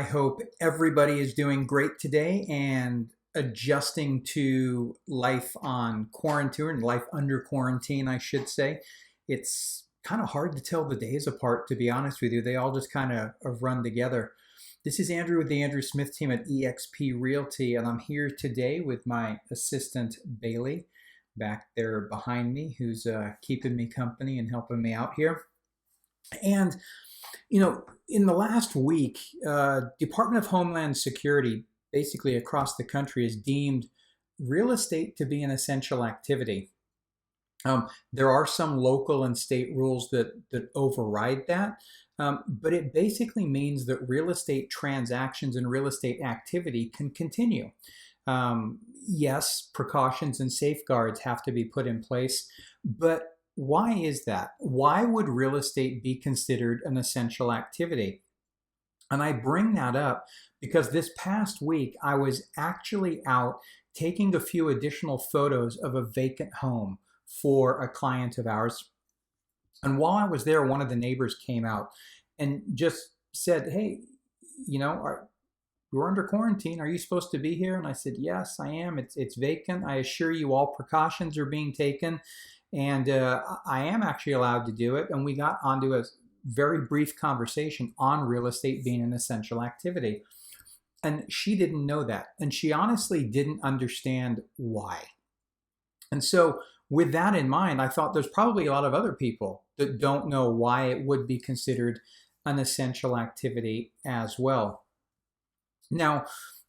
I hope everybody is doing great today and adjusting to life on quarantine, life under quarantine, I should say. It's kind of hard to tell the days apart, to be honest with you. They all just kind of run together. This is Andrew with the Andrew Smith team at eXp Realty, and I'm here today with my assistant Bailey back there behind me, who's keeping me company and helping me out here. And in the last week, Department of Homeland Security, basically across the country, has deemed real estate to be an essential activity. There are some local and state rules that override that, but it basically means that real estate transactions and real estate activity can continue. Yes, precautions and safeguards have to be put in place, but why is that? Why would real estate be considered an essential activity? And I bring that up because this past week I was actually out taking a few additional photos of a vacant home for a client of ours. And while I was there, one of the neighbors came out and just said, "Hey, we're under quarantine. Are you supposed to be here?" And I said, "Yes, I am. It's vacant. I assure you all precautions are being taken. And I am actually allowed to do it." And we got onto a very brief conversation on real estate being an essential activity. And she didn't know that. And she honestly didn't understand why. And so with that in mind, I thought there's probably a lot of other people that don't know why it would be considered an essential activity as well. Now,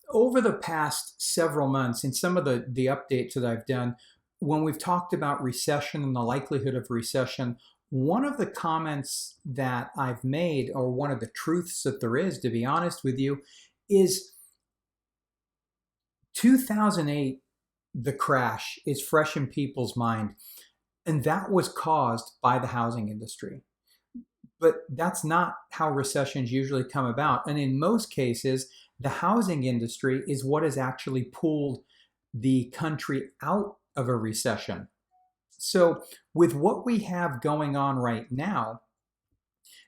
over the past several months, in some of the updates that I've done, when we've talked about recession and the likelihood of recession, one of the comments that I've made, or one of the truths that there is, to be honest with you, is 2008, the crash, is fresh in people's mind. And that was caused by the housing industry. But that's not how recessions usually come about. And in most cases, the housing industry is what has actually pulled the country out of a recession. So with what we have going on right now,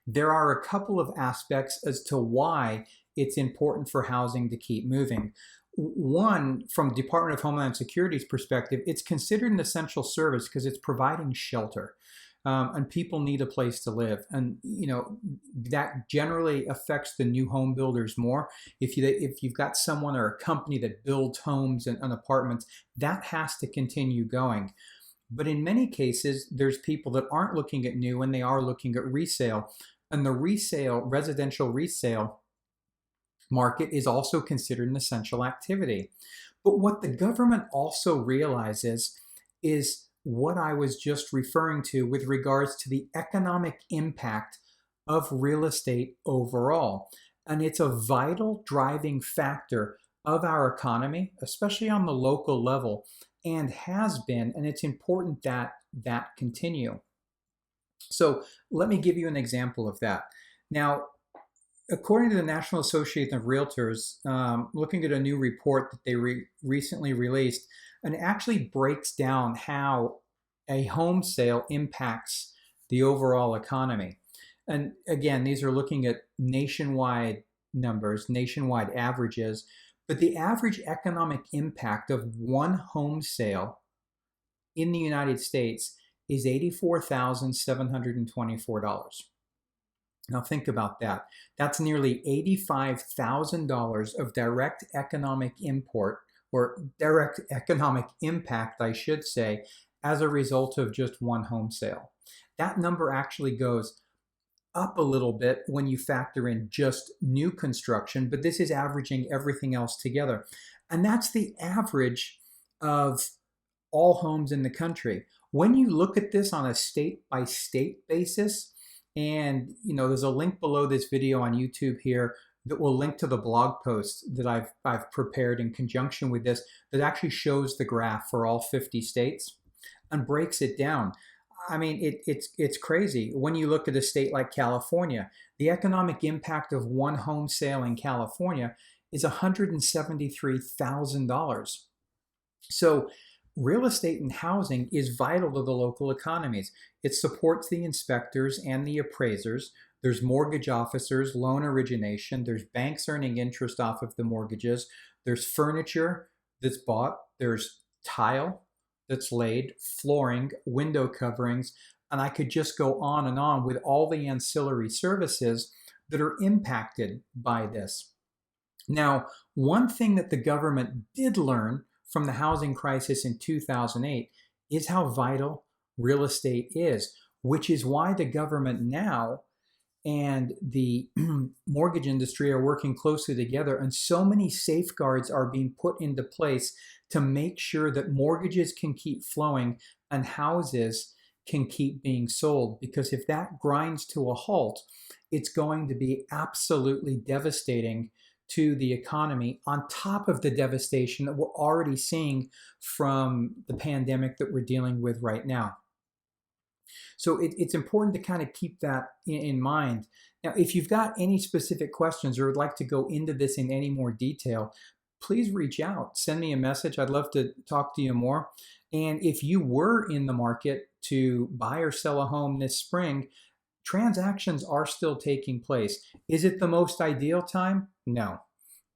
there are a couple of aspects as to why it's important for housing to keep moving. One, from Department of Homeland Security's perspective, it's considered an essential service because it's providing shelter. And people need a place to live, and that generally affects the new home builders more. If you've got someone or a company that builds homes and apartments, that has to continue going. But in many cases, there's people that aren't looking at new and they are looking at resale, and the residential resale market is also considered an essential activity. But what the government also realizes is what I was just referring to with regards to the economic impact of real estate overall. And it's a vital driving factor of our economy, especially on the local level, and has been, and it's important that that continue. So let me give you an example of that. Now, according to the National Association of Realtors, looking at a new report that they recently released, and it actually breaks down how a home sale impacts the overall economy. And again, these are looking at nationwide numbers, nationwide averages, but the average economic impact of one home sale in the United States is $84,724. Now think about that. That's nearly $85,000 of direct economic import, or direct economic impact, I should say, as a result of just one home sale. That number actually goes up a little bit when you factor in just new construction, but this is averaging everything else together. And that's the average of all homes in the country. When you look at this on a state-by-state basis, and there's a link below this video on YouTube here that will link to the blog post that I've prepared in conjunction with this, that actually shows the graph for all 50 states and breaks it down. I mean, it's crazy. When you look at a state like California, the economic impact of one home sale in California is $173,000. So real estate and housing is vital to the local economies. It supports the inspectors and the appraisers. There's mortgage officers, loan origination. There's banks earning interest off of the mortgages. There's furniture that's bought. There's tile that's laid, flooring, window coverings, and I could just go on and on with all the ancillary services that are impacted by this. Now, one thing that the government did learn from the housing crisis in 2008 is how vital real estate is, which is why the government now and the mortgage industry are working closely together, and so many safeguards are being put into place to make sure that mortgages can keep flowing and houses can keep being sold. Because if that grinds to a halt, it's going to be absolutely devastating to the economy, on top of the devastation that we're already seeing from the pandemic that we're dealing with right now. So it's important to kind of keep that in mind. Now, if you've got any specific questions or would like to go into this in any more detail, please reach out. Send me a message. I'd love to talk to you more. And if you were in the market to buy or sell a home this spring, transactions are still taking place. Is it the most ideal time? No.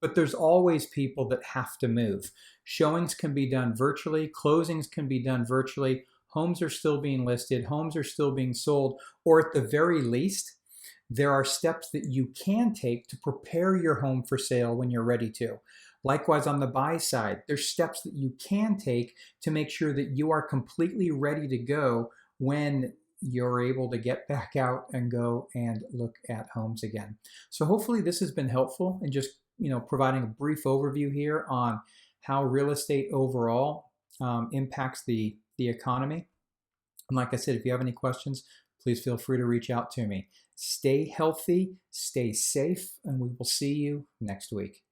But there's always people that have to move. Showings can be done virtually, closings can be done virtually, homes are still being listed, homes are still being sold, or at the very least, there are steps that you can take to prepare your home for sale when you're ready to. Likewise, on the buy side, there's steps that you can take to make sure that you are completely ready to go when you're able to get back out and go and look at homes again. So hopefully this has been helpful in just providing a brief overview here on how real estate overall impacts the economy. And like I said, if you have any questions, please feel free to reach out to me. Stay healthy, stay safe, and we will see you next week.